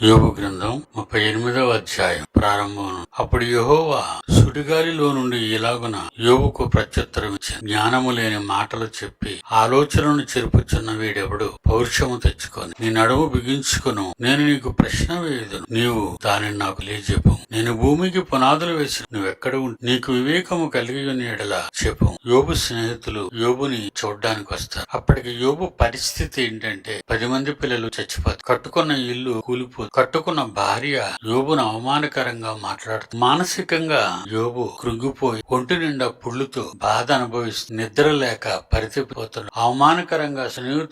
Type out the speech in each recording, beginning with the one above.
యోబు గ్రంథం 38వ అధ్యాయం ప్రారంభం. అప్పుడు యెహోవా సుడిగాలిలో నుండి ఇలాగున యోబుకు ప్రత్యుత్తరం ఇచ్చాను. జ్ఞానము లేని మాటలు చెప్పి ఆలోచనను చెరుపుచున్న వీడెవడు? పౌరుషము తెచ్చుకొని నీ నడుము బిగించుకును, నేను నీకు ప్రశ్న వేయుదును, నీవు దానిని నాకు తెలియజెప్పు. నేను భూమికి పునాదులు వేసి నువ్వెక్కడ నీకు వివేకము కలిగి ఉన్న ఎడల చెప్పు. యోబు స్నేహితులు యోబుని చూడ్డానికి వస్తారు. అప్పటికి యోబు పరిస్థితి ఏంటంటే 10 మంది పిల్లలు చచ్చిపోతారు, కట్టుకున్న ఇల్లు కూలిపోతుంది, కట్టుకున్న భార్య యోబును అవమానకరంగా మాట్లాడుతుంది. మానసికంగా యోబు కృంగిపోయి ఒంటి నిండా పుళ్ళుతో బాధ అనుభవిస్తూ నిద్ర లేక పరితపిపోతున్నాడు. అవమానకరంగా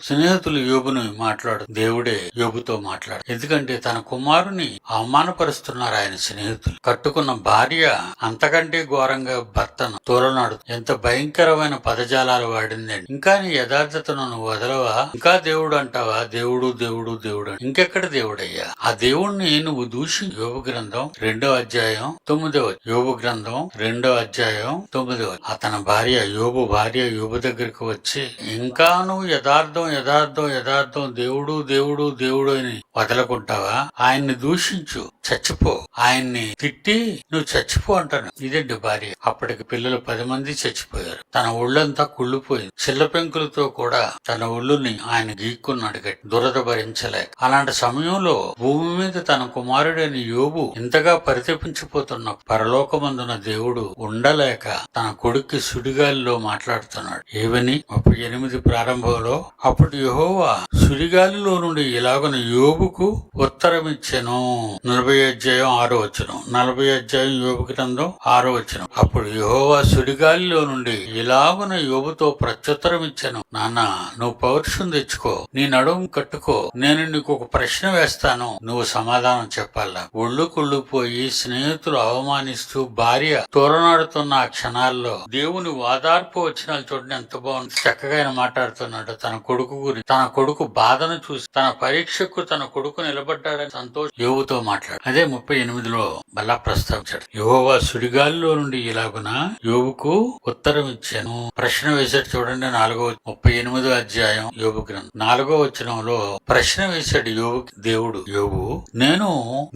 స్నేహితులు యోబును మాట్లాడు. దేవుడే యోబుతో మాట్లాడు. ఎందుకంటే తన కుమారుని అవమానపరుస్తున్నారు ఆయన స్నేహితులు. కట్టుకున్న భార్య అంతకంటే ఘోరంగా భర్తను తోలనాడు. ఎంత భయంకరమైన పదజాలాలు వాడిందండి. ఇంకా నీ యథార్థతను నువ్వు వదలవా? ఇంకా దేవుడు అంటావా? దేవుడు దేవుడు దేవుడు. ఇంకెక్కడ దేవుడయ్యా? ఆ దేవుణ్ణి నువ్వు దూషి. యోబు గ్రంథం 2వ అధ్యాయం 9వ. యోబు గ్రంథం 2వ అధ్యాయం 9వ. అతని భార్య యోబు దగ్గరికి వచ్చి, ఇంకా నువ్వు యథార్థం యథార్థం యథార్థం దేవుడు దేవుడు దేవుడు అని వదలకుంటావా? ఆయన్ని దూషించు, చచ్చిపో. ఆయన్ని తిట్టి నువ్వు చచ్చిపో అంటాను. ఇదండి భార్య. అప్పటికి పిల్లలు 10 మంది చచ్చిపోయారు. తన ఒళ్ళంతా కుళ్ళిపోయింది. చిల్ల పెంకులతో కూడా తన ఒళ్ళుని ఆయన గీక్కున్నాడు గట్టి, దురద భరించలేక. అలాంటి సమయంలో భూమి మీద తన కుమారుడైన యోబు ఇంతగా పరితపించిపోతున్న పరలోకమందున దేవుడు ఉండలేక తన కొడుక్కి సుడిగాలిలో మాట్లాడుతున్నాడు. ఏవని 38 ప్రారంభంలో, అప్పుడు యెహోవా సుడిగాలిలో నుండి ఇలాగన యోబుకు ఉత్తరమిచ్చెను. 40 అధ్యాయం 6వ వచనం. 40 అధ్యాయం యోబు గ్రంథం 6వ వచనం. అప్పుడు యెహోవా సుడిగాలిలో నుండి ఇలాగున యోబుతో ప్రత్యుత్తరం ఇచ్చెను. నాన్న, నువ్వు పౌరుషం తెచ్చుకో, నీ నడుము కట్టుకో, నేను నీకు ఒక ప్రశ్న వేస్తాను, నువ్వు సమాధానం చెప్పాలా. ఒళ్ళు కుళ్ళిపోయి స్నేహితులు అవమానిస్తూ భార్య తోరనాడుతున్న ఆ క్షణాల్లో దేవుని వాదార్పు వచనాలు చూడండి, ఎంత బాగుంది. చక్కగా ఆయన మాట్లాడుతున్నాడు తన కొడుకు గురించి. తన కొడుకు బాధను చూసి తన పరీక్షకు తన కొడుకు నిలబడ్డాడని సంతోషం యోబుతో మాట్లాడు. అదే 38లో బలా ప్రస్తావించాడు. యెహోవా సుడిగాలిలో నుండి ఇలాగున యోబుకు ఉత్తరం ఇచ్చాను. ప్రశ్న వేశాడు చూడండి. 38వ అధ్యాయం యోబు గ్రంథం 4వ వచనంలో ప్రశ్న వేశాడు దేవుడు. యోబు, నేను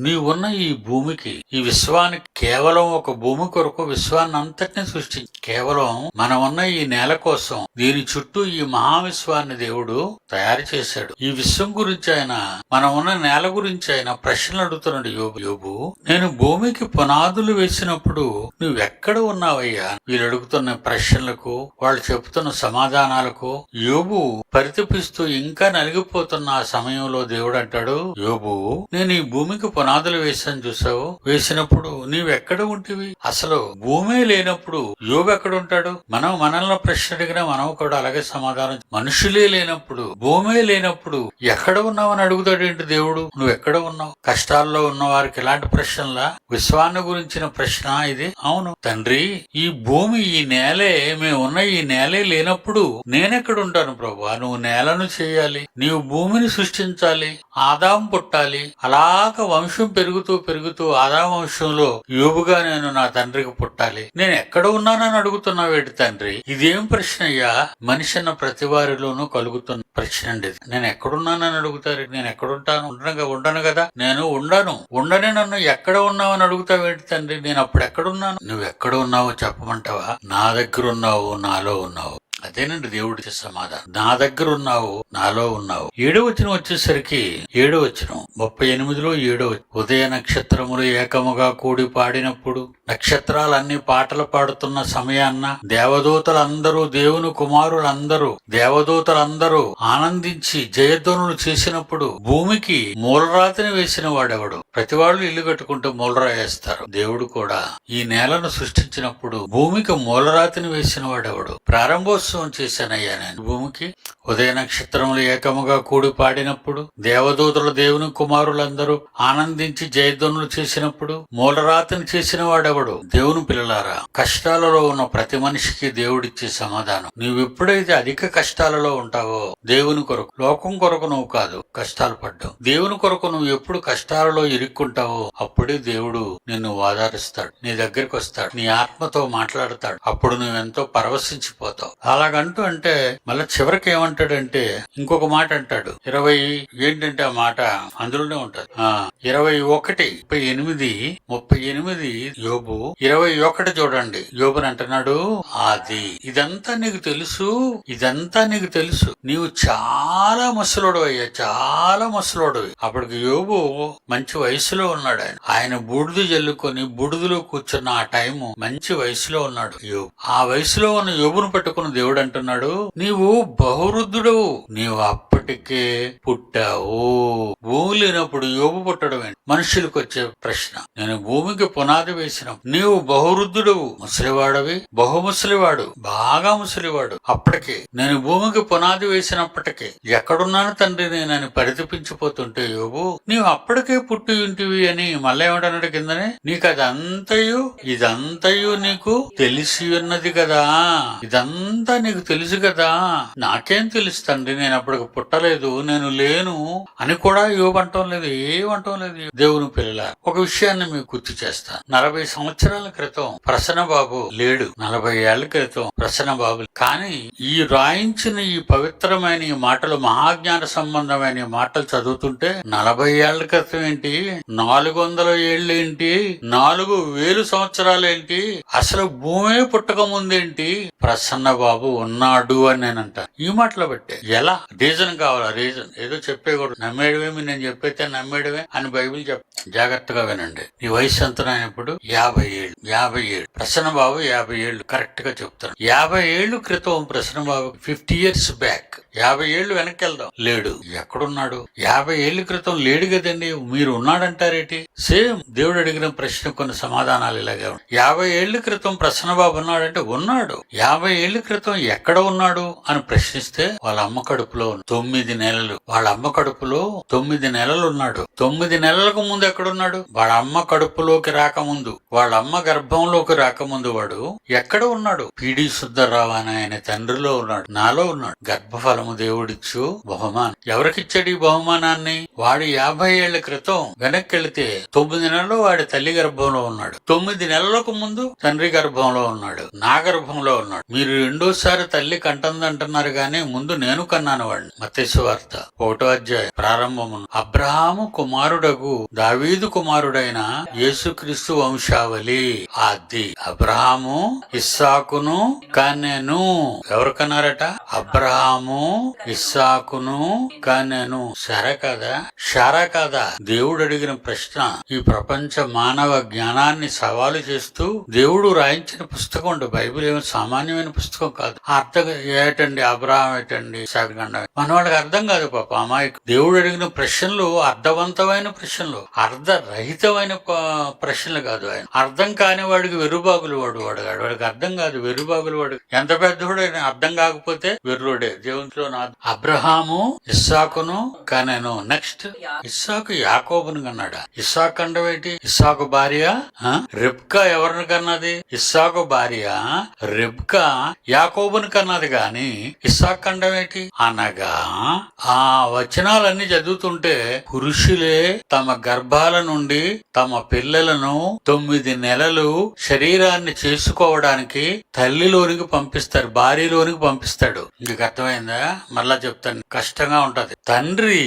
నీవున్న ఈ భూమికి, ఈ విశ్వానికి, కేవలం ఒక భూమి కొరకు విశ్వాన్ని అంతటినీ సృష్టించి, కేవలం మనం ఉన్న ఈ నేల కోసం దీని చుట్టూ ఈ మహావిశ్వాన్ని దేవుడు తయారు చేశాడు. ఈ విశ్వం గురించి ఆయన, మనం ఉన్న నేల గురించి ఆయన ప్రశ్నలు అడుగుతున్నాడు. యోబు, నేను భూమికి పునాదులు వేసినప్పుడు నువ్వెక్కడ ఉన్నావయ్యా? వీళ్ళు అడుగుతున్న ప్రశ్నలకు, వాళ్ళు చెబుతున్న సమాధానాలకు యోబు పరితపిస్తూ ఇంకా నలిగిపోతున్న ఆ సమయంలో దేవుడు అంటాడు, యోబు, నేను ఈ భూమికి పునాదులు వేశాను చూసావు, వేసినప్పుడు నీవెక్కడ ఉంటివి? అసలు భూమే లేనప్పుడు యోబు ఎక్కడ ఉంటాడు? మనల్ని ప్రశ్న అడిగినా మనం కూడా అలాగే సమాధానం. మనుషులే లేనప్పుడు, భూమే లేనప్పుడు ఎక్కడ ఉన్నావని అడుగుతాడు ఏంటి దేవుడు? నువ్వు ఎక్కడ ఉన్నావు? కష్టాల్లో ఉన్న వారికి ఇలాంటి ప్రశ్నలా? విశ్వాన్ని గురించిన ప్రశ్న ఇది. అవును తండ్రి, ఈ భూమి, ఈ నేలే, మేమున్న ఈ నేలే లేనప్పుడు నేనెక్కడ ఉంటాను ప్రభువా? నువ్వు నేలను చేయాలి, నీవు భూమిని సృష్టించాలి, ఆదాం పుట్టాలి. అలాగ వంశం పెరుగుతూ పెరుగుతూ ఆదాం వంశంలో యోబుగా నేను నా తండ్రికి పుట్టాలి. నేను ఎక్కడ ఉన్నానని అడుగుతున్నావేటి తండ్రి? ఇదేం ప్రశ్న అయ్యా? మనిషి అన్న ప్రతి వారిలోనూ కలుగుతున్న ప్రశ్న అండి. నేను ఎక్కడున్నానని అడుగుతారు. నేను ఎక్కడుంటాను? ఉండను కదా. నేను ఉండని నన్ను ఎక్కడ ఉన్నావని అడుగుతావేటి తండ్రి? నేను అప్పుడు ఎక్కడున్నాను? నువ్వు ఎక్కడ ఉన్నావో చెప్పమంటావా? నా దగ్గర ఉన్నావు, నాలో ఉన్నావు. అదేనండి దేవుడి సమాధానం. నా దగ్గర ఉన్నావు, నాలో ఉన్నావు. 7వ వచనం వచ్చేసరికి, 7వ వచనం 38లో 7వ, ఉదయ నక్షత్రములు ఏకముగా కూడి పాడినప్పుడు, నక్షత్రాలన్నీ పాటలు పాడుతున్న సమయాన్న దేవదూతలందరూ, దేవుని కుమారులందరూ, దేవదూతలందరూ ఆనందించి జయధ్వనులు చేసినప్పుడు భూమికి మూలరాతిని వేసిన వాడెవడు? ప్రతివాళ్ళు ఇల్లు కట్టుకుంటూ మూలరాయి వేస్తారు. దేవుడు కూడా ఈ నేలను సృష్టించినప్పుడు భూమికి మూలరాతిని వేసిన వాడెవడు? ప్రారంభోత్సవం చేశానయ్యా నేను భూమికి. ఉదయ నక్షత్రములు ఏకముగా కూడి పాడినప్పుడు, దేవదూతలు, దేవుని కుమారులందరూ ఆనందించి జయధ్వనులు చేసినప్పుడు మూలరాతిని చేసిన వాడెవడు? దేవుని పిల్లలారా, కష్టాలలో ఉన్న ప్రతి మనిషికి దేవుడిచ్చే సమాధానం, నువ్వెప్పుడైతే అధిక కష్టాలలో ఉంటావో దేవుని కొరకు, లోకం కొరకు నువ్వు కాదు కష్టాలు పడ్డావు, దేవుని కొరకు నువ్వు ఎప్పుడు కష్టాలలో ఇరుక్కుంటావో అప్పుడే దేవుడు నిన్ను ఆదరిస్తాడు, నీ దగ్గరికి వస్తాడు, నీ ఆత్మతో మాట్లాడతాడు. అప్పుడు నువ్వెంతో పరవశించిపోతావు. ఆ అలాగంటూ అంటే మళ్ళీ చివరికి ఏమంటాడంటే ఇంకొక మాట అంటాడు. 20 ఏంటంటే ఆ మాట అందులోనే ఉంటది. 21:38 యోబు 21 చూడండి. యోబుని అంటున్నాడు, అది ఇదంతా నీకు తెలుసు, ఇదంతా నీకు తెలుసు, నీవు చాలా ముసలోడు అయ్యా, చాలా ముసలోడు. అప్పటికి యోబు మంచి వయసులో ఉన్నాడు. ఆయన బూడిద జల్లుకొని బూడిదలో కూర్చున్న ఆ టైము మంచి వయసులో ఉన్నాడు యోబు. ఆ వయసులో ఉన్న యోబును పట్టుకున్న దేవుడు అంటున్నాడు, నీవు బహువృద్ధుడవు, నీవు అప్పటికే పుట్టావు. భూమి లేనప్పుడు యోబు పుట్టడం ఏంటి? మనుషులకు వచ్చే ప్రశ్న. నేను భూమికి పునాది వేసిన, నీవు బహువృద్ధుడవు, ముసలివాడవి, బహుముసలివాడు, బాగా ముసలివాడు. అప్పటికే నేను భూమికి పునాది వేసినప్పటికీ ఎక్కడున్నాను తండ్రి నేనని పరితపించిపోతుంటే యోబు, నీవు అప్పటికే పుట్టి ఉంటివి అని మళ్ళీ ఏమంటున్నాడు కిందనే, నీకు అదంతయు ఇదంతయు నీకు తెలిసి ఉన్నది కదా, ఇదంతా నీకు తెలుసు కదా. నాకేం తెలుసు తండ్రి, నేను అప్పటికి పుట్టలేదు, నేను లేను అని కూడా యోబు అంటం లేదు, ఏమంటం లేదు. దేవుని పిల్లల ఒక విషయాన్ని మీకు గుర్తు చేస్తాను. 40 సంవత్సరాల క్రితం ప్రసన్న బాబు లేడు, 40 ఏళ్ల క్రితం ప్రసన్న బాబు. కానీ ఈ రాయించిన ఈ పవిత్రమైన ఈ మాటలు, మహాజ్ఞాన సంబంధమైన ఈ మాటలు చదువుతుంటే 40 ఏళ్ల క్రితం ఏంటి, 400 ఏళ్ళు ఏంటి, 4000 సంవత్సరాలు ఏంటి, అసలు భూమే పుట్టక ముందేంటి ప్రసన్న బాబు ఉన్నాడు అని నేనంట. ఈ మాటలు బట్టే ఎలా రీజన్ కావాలా? రీజన్ ఏదో చెప్పేకూడదు, నమ్మేయడమేమి, నేను చెప్పైతే నమ్మేయడమే అని బైబిల్ జాగ్రత్తగా వినండి. నీ వయసు ఎంత అయినప్పుడు 50 ఏళ్ళు. 50 ఏళ్ళు ప్రసన్న బాబు 50 ఏళ్ళు కరెక్ట్ గా చెప్తాను. 50 ఏళ్ళు క్రితం ప్రసన్న బాబు 50 years బ్యాక్, 50 ఏళ్ళు వెనక్కి వెళ్దాం, లేడు. ఎక్కడున్నాడు? 50 ఏళ్ల క్రితం లేడు కదండి, మీరు ఉన్నాడంటారేటి? సేమ్ దేవుడు అడిగిన ప్రశ్న కొన్ని సమాధానాలు ఇలాగే ఉన్నాయి. 50 ఏళ్ల క్రితం ప్రసన్న బాబు ఉన్నాడంటే ఉన్నాడు. 50 ఏళ్ల క్రితం ఎక్కడ ఉన్నాడు అని ప్రశ్నిస్తే వాళ్ళ అమ్మ కడుపులో 9 నెలలు, వాళ్ళ అమ్మ కడుపులో 9 నెలలు ఉన్నాడు. 9 నెలలకు ముందు ఎక్కడున్నాడు? వాళ్ళ అమ్మ కడుపులోకి రాకముందు, వాళ్ళ అమ్మ గర్భంలోకి రాకముందు వాడు ఎక్కడ ఉన్నాడు? పిడి సుద్దరావు అని ఆయన తండ్రిలో ఉన్నాడు, నాలో ఉన్నాడు. గర్భఫలము దేవుడిచ్చు బహుమానం. ఎవరికిచ్చాడు ఈ బహుమానాన్ని? వాడు 50 ఏళ్ల క్రితం వెనక్కి వెళితే 9 నెలలు వాడి తల్లి గర్భంలో ఉన్నాడు, 9 నెలలకు ముందు తండ్రి గర్భంలో ఉన్నాడు, నా గర్భంలో ఉన్నాడు. మీరు రెండోసారి తల్లి కంటుందంటున్నారు గానీ ముందు నేను కన్నాను వాడిని. మత్తయి వార్త 1వ అధ్యాయం ప్రారంభమును అబ్రహాము కుమారుడగు దావీదు కుమారుడైన యేసుక్రీస్తు వంశావళి. అది అబ్రహాము ఇస్సాకును కనెను. ఎవరు కన్నారట? అబ్రహాము ఇస్సాకును కనెను. సరే కదా, షారా కదా? దేవుడు అడిగిన ప్రశ్న ఈ ప్రపంచ మానవ జ్ఞానాన్ని సవాలు చేస్తూ దేవుడు రాయించిన పుస్తకం ఉండు. బైబిల్ ఏమో సామాన్యమైన పుస్తకం కాదు. అర్థం ఏటండి అబ్రహాం ఏటండి ఇస్సాకు, మన వాళ్ళకి అర్థం కాదు పాప అమాయకు. దేవుడు అడిగిన ప్రశ్నలు అర్థవంతమైన ప్రశ్నలు, అర్థరహితమైన ప్రశ్నలు కాదు. ఆయన అర్థం కాని వాడికి వెర్రుబాగులు వాడికి అర్థం కాదు, వెర్రుబాగులు వాడు. ఎంత పెద్దోడు ఆయన అర్థం కాకపోతే వెర్రుడే. దేవునిలో అబ్రహాము ఇస్సాకును కనెను. నెక్స్ట్ ఇస్సాకు యాకోబును కన్నాడా? ఇస్సాకు అండవేటి? ఇస్సాకు భార్య రెబ్కా ఎవరిని కన్నది? ఇస్సాకు భార్య రెబ్కా యాకోబుని కన్నది గాని ఇస్సాకు అండవేటి? అనగా ఆ వచనాలన్నీ చదువుతుంటే పురుషులే తమ గర్భాల నుండి తమ పిల్లలను 9 నెలలు శరీరాన్ని చేసుకోవడానికి తల్లిలోనికి పంపిస్తారు, భార్యలోనికి పంపిస్తాడు. మీకు అర్థమైందా? మళ్ళా చెప్తాను, కష్టంగా ఉంటది. తండ్రి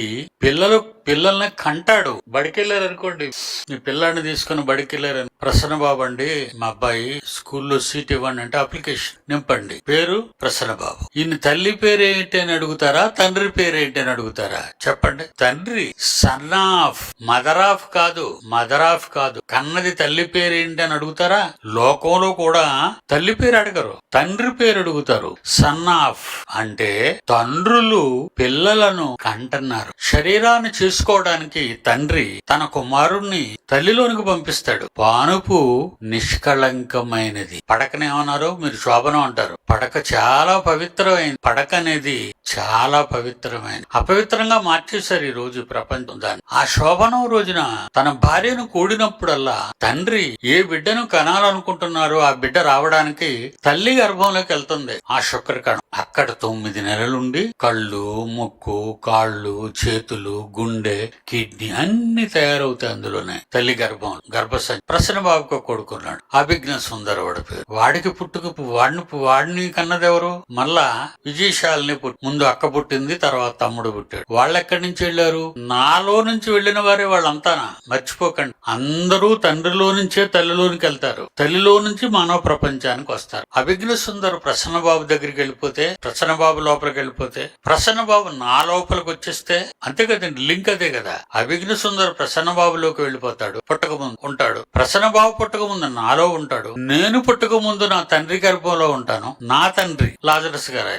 పిల్లల్ని కంటాడు. బడికెళ్ళారు అనుకోండి, మీ పిల్లాడిని తీసుకుని బడికెళ్ళారని, ప్రసన్న బాబు అండి మా అబ్బాయి స్కూల్లో సీట్ ఇవ్వండి అంటే అప్లికేషన్ నింపండి, పేరు ప్రసన్న బాబు. ఈయన తల్లి పేరు ఏంటి అని అడుగుతారా, తండ్రి పేరు ఏంటి అని అడుగుతారా? చెప్పండి. తండ్రి సన్ ఆఫ్, మదర్ ఆఫ్ కాదు, మదర్ ఆఫ్ కాదు, కన్నది తల్లి పేరు ఏంటి అని అడుగుతారా? లోకంలో కూడా తల్లి పేరు అడగరు, తండ్రి పేరు అడుగుతారు. సన్ ఆఫ్ అంటే తండ్రులు పిల్లలను కంటున్నారు. శరీరాన్ని చేసుకోవడానికి తండ్రి తన కుమారుణ్ణి తల్లిలోనికి పంపిస్తాడు. పానుపు నిష్కళంకమైనది. పడకనేమన్నారో మీరు శోభనం అంటారు. పడక చాలా పవిత్రమైనది. పడక అనేది చాలా పవిత్రమైనది. అపవిత్రంగా మార్చేశారు ఈ రోజు ప్రపంచం దాన్ని. ఆ శోభనం రోజున తన భార్యను కూడినప్పుడల్లా తండ్రి ఏ బిడ్డను కనాలనుకుంటున్నారో ఆ బిడ్డ రావడానికి తల్లి గర్భంలోకి వెళ్తుంది ఆ శుక్రకణం. అక్కడ 9 నెలలుండి కళ్ళు, ముక్కు, కాళ్ళు, చేతులు, గుండె గుండె, కిడ్నీ అన్ని తయారవుతాయి అందులోనే. తల్లి గర్భసంచి. ప్రసన్న బాబుకు కొడుకున్నాడు, అభిజ్ఞ సుందరవాడి పేరు. వాడికి వాడిని కన్నదెవరు? మళ్ళా విజయశాలిని ముందు అక్క పుట్టింది, తర్వాత తమ్ముడు పుట్టాడు. వాళ్ళు ఎక్కడి నుంచి వెళ్లారు? నాలో నుంచి వెళ్లిన వారే వాళ్ళంతానా, మర్చిపోకండి. అందరూ తండ్రిలో నుంచే తల్లిలోనికి వెళ్తారు, తల్లిలో నుంచి మానవ ప్రపంచానికి వస్తారు. అభిజ్ఞ సుందర్ ప్రసన్న బాబు దగ్గరికి వెళ్ళిపోతే, ప్రసన్న బాబు లోపలికి వెళ్ళిపోతే, ప్రసన్న బాబు నా లోపలికి వచ్చేస్తే, అంతే కదండి, లింక్ అదే కదా. అభిజ్ఞ సుందర్ ప్రసన్న బాబులోకి వెళ్ళిపోతాడు, పుట్టక ముందు ఉంటాడు. ప్రసన్న బాబు పుట్టక ముందు నాలో ఉంటాడు. నేను పుట్టక ముందు నా తండ్రి గర్భంలో ఉంటాను. నా తండ్రి లాజరస్ గారు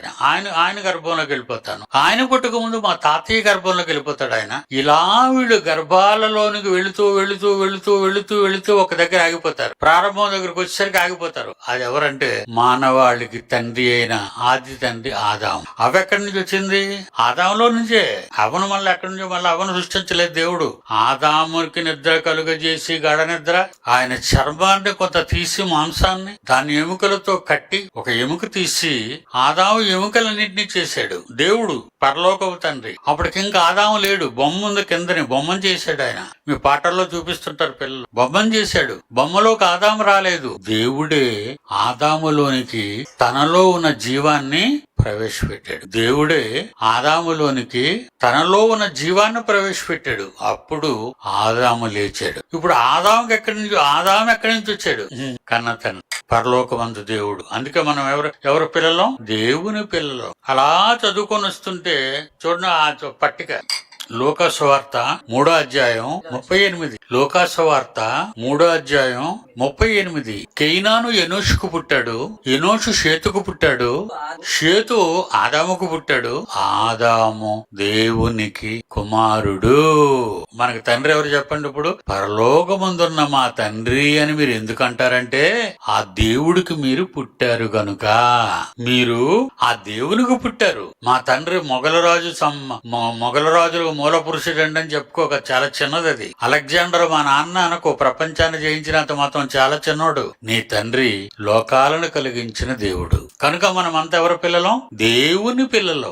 ఆయన గర్భంలోకి వెళ్ళిపోతాను. ఆయన పుట్టక ముందు మా తాతయ్య గర్భంలోకి వెళ్ళిపోతాడు ఆయన. ఇలా వీళ్ళు గర్భాలలోనికి వెళుతూ వెళుతూ వెళుతూ వెళుతూ వెళుతూ ఒక దగ్గర ఆగిపోతారు. ప్రారంభం దగ్గరకు వచ్చేసరికి ఆగిపోతారు. అది ఎవరంటే మానవాళికి తండ్రి అయిన ఆది తండ్రి ఆదాము. అవి ఎక్కడి నుంచి వచ్చింది? ఆదాములో నుంచే. అవను మళ్ళీ ఎక్కడి నుంచి? మళ్ళీ అవను సృష్టించలేదు దేవుడు. ఆదాముకి నిద్ర కలుగజేసి గాఢ నిద్ర, ఆయన చర్మాన్ని కొంత తీసి మాంసాన్ని దాని ఎముకలతో కట్టి, ఒక ఎముక తీసి ఆదాము ఎముకలన్నింటినీ చేశాడు దేవుడు, పరలోకపు తండ్రి. అప్పటికి ఇంకా ఆదాము లేడు. బొమ్మ ఉంది కిందని, బొమ్మను చేశాడు ఆయన. మీ పాటల్లో చూపిస్తుంటారు పిల్లలు. బొమ్మను చేశాడు. బొమ్మలోకి ఆదాము రాలేదు. దేవుడే ఆదాములోనికి తనలో ఉన్న జీవాన్ని ప్రవేశపెట్టాడు. దేవుడే ఆదాములోనికి తనలో ఉన్న జీవాన్ని ప్రవేశపెట్టాడు. అప్పుడు ఆదాము లేచాడు. ఇప్పుడు ఆదాము ఎక్కడి నుంచి వచ్చాడు? కన్న తండ్రి, పరలోకమందు దేవుడు. అందుకే మనం ఎవరు పిల్లలం? దేవుని పిల్లలు. అలా చదువుకొని వస్తుంటే చూడండి ఆ పట్టిక. లూకాసు వార్త 3వ అధ్యాయం 38. లూకాసు వార్త 3వ అధ్యాయం 38. కేయినాను ఎనోషుకు పుట్టాడు, ఎనోషు షేతుకు పుట్టాడు, షేతు ఆదాముకు పుట్టాడు, ఆదాము దేవునికి కుమారుడు. మనకి తండ్రి ఎవరు చెప్పండి? ఇప్పుడు పరలోకమందున్న మా తండ్రి అని మీరు ఎందుకు అంటారంటే, ఆ దేవుడికి మీరు పుట్టారు గనుక. మీరు ఆ దేవునికి పుట్టారు. మా తండ్రి మొగలరాజులకు మూల పురుషుడు అని చెప్పుకోక చాలా చిన్నది అది. అలెగ్జాండర్ మా నాన్న అనుకో, ప్రపంచాన్ని జయించినంత మాత్రం చాలా చిన్నోడు. నీ తండ్రి లోకాలను కలిగించిన దేవుడు. కనుక మనం అంతా ఎవరి పిల్లలం? దేవుని పిల్లలం.